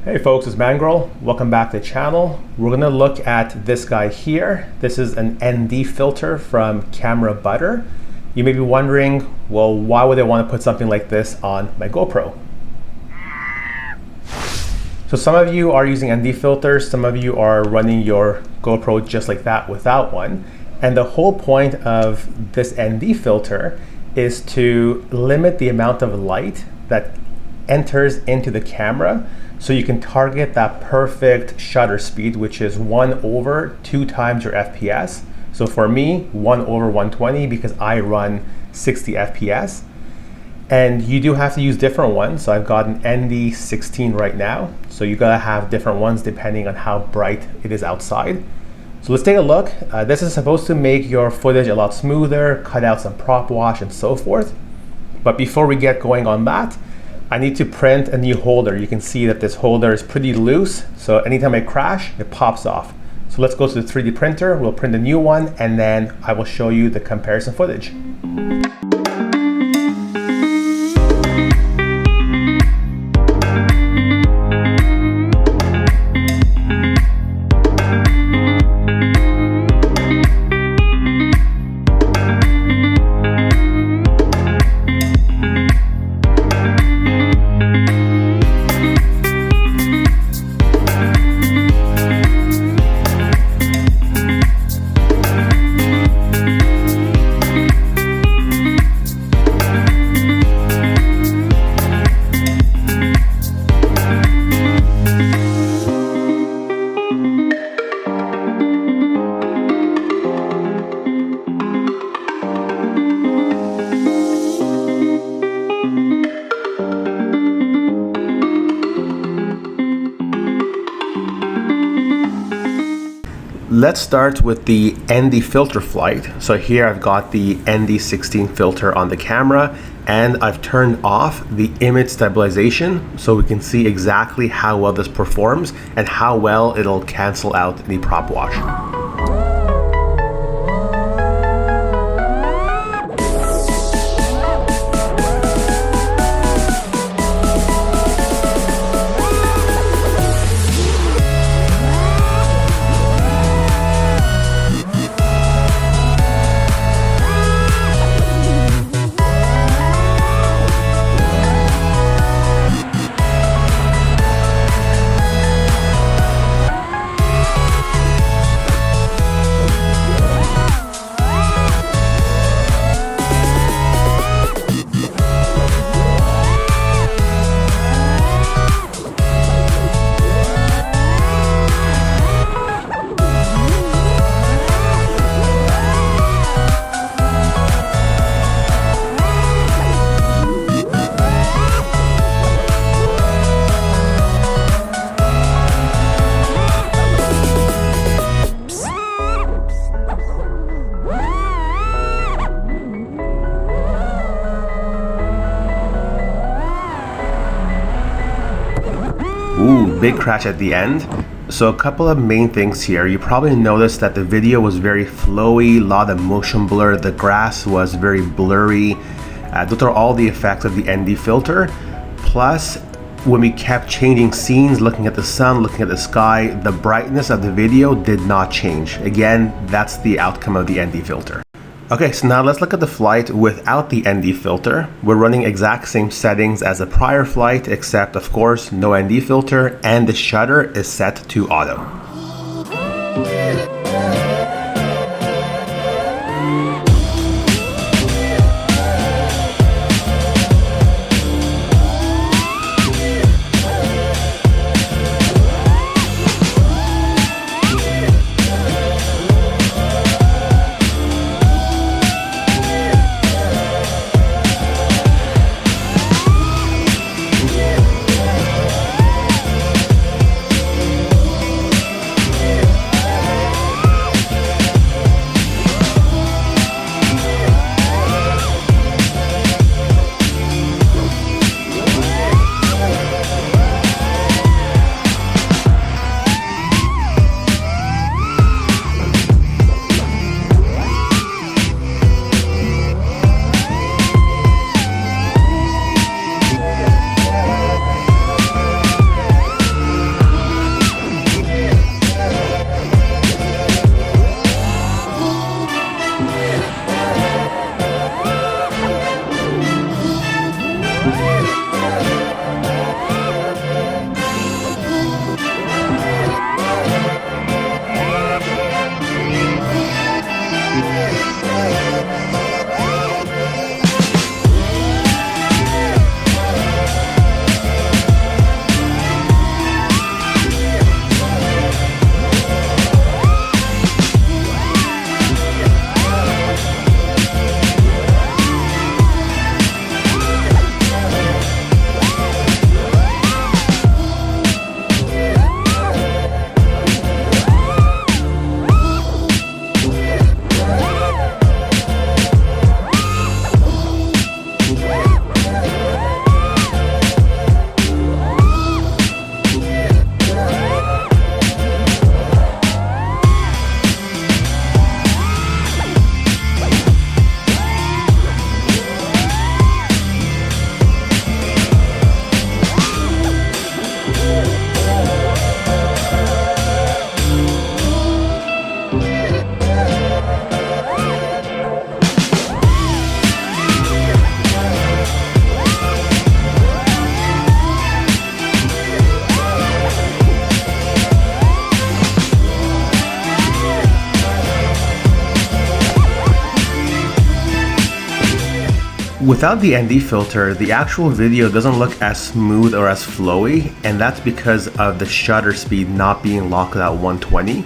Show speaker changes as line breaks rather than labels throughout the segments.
Hey folks, it's Mangrel. Welcome back to the channel. We're gonna look at this guy here. This is an ND filter from Camera Butter. You may be wondering, well, why would I want to put something like this on my GoPro? So some of you are using ND filters, some of you are running your GoPro just like that without one. And the whole point of this ND filter is to limit the amount of light that enters into the camera so you can target that perfect shutter speed, which is 1/2 times your FPS. So for me, 1/120 because I run 60 FPS. And you do have to use different ones. So I've got an ND16 right now. So you gotta have different ones depending on how bright it is outside. So let's take a look. This is supposed to make your footage a lot smoother, cut out some prop wash and so forth. But before we get going on that, I need to print a new holder. You can see that this holder is pretty loose, so anytime I crash, it pops off. So let's go to the 3D printer, we'll print a new one, and then I will show you the comparison footage. Let's start with the ND filter flight. So here I've got the ND16 filter on the camera and I've turned off the image stabilization so we can see exactly how well this performs and how well it'll cancel out the prop wash. Ooh, big crash at the end. So a couple of main things here. You probably noticed that the video was very flowy, a lot of motion blur. The grass was very blurry. Those are all the effects of the ND filter. Plus, when we kept changing scenes, looking at the sun, looking at the sky, the brightness of the video did not change. Again, that's the outcome of the ND filter. Okay, so now let's look at the flight without the ND filter. We're running exact same settings as the prior flight, except of course, no ND filter, and the shutter is set to auto. Without the ND filter, the actual video doesn't look as smooth or as flowy, and that's because of the shutter speed not being locked at 120.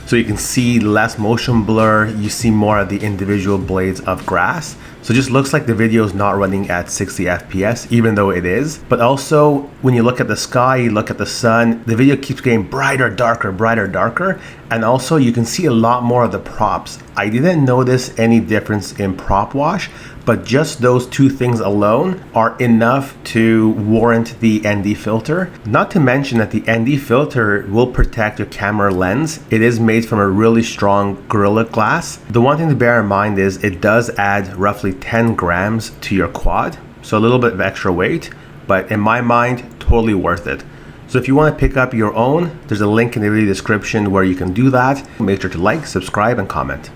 So you can see less motion blur, you see more of the individual blades of grass. So it just looks like the video is not running at 60 FPS, even though it is. But also, when you look at the sky, you look at the sun, the video keeps getting brighter, darker. And also you can see a lot more of the props. I didn't notice any difference in prop wash, but just those two things alone are enough to warrant the ND filter. Not to mention that the ND filter will protect your camera lens. It is made from a really strong Gorilla Glass. The one thing to bear in mind is it does add roughly 10 grams to your quad, so a little bit of extra weight, but in my mind, totally worth it. So if you want to pick up your own, there's a link in the video description where you can do that. Make sure to like, subscribe, and comment.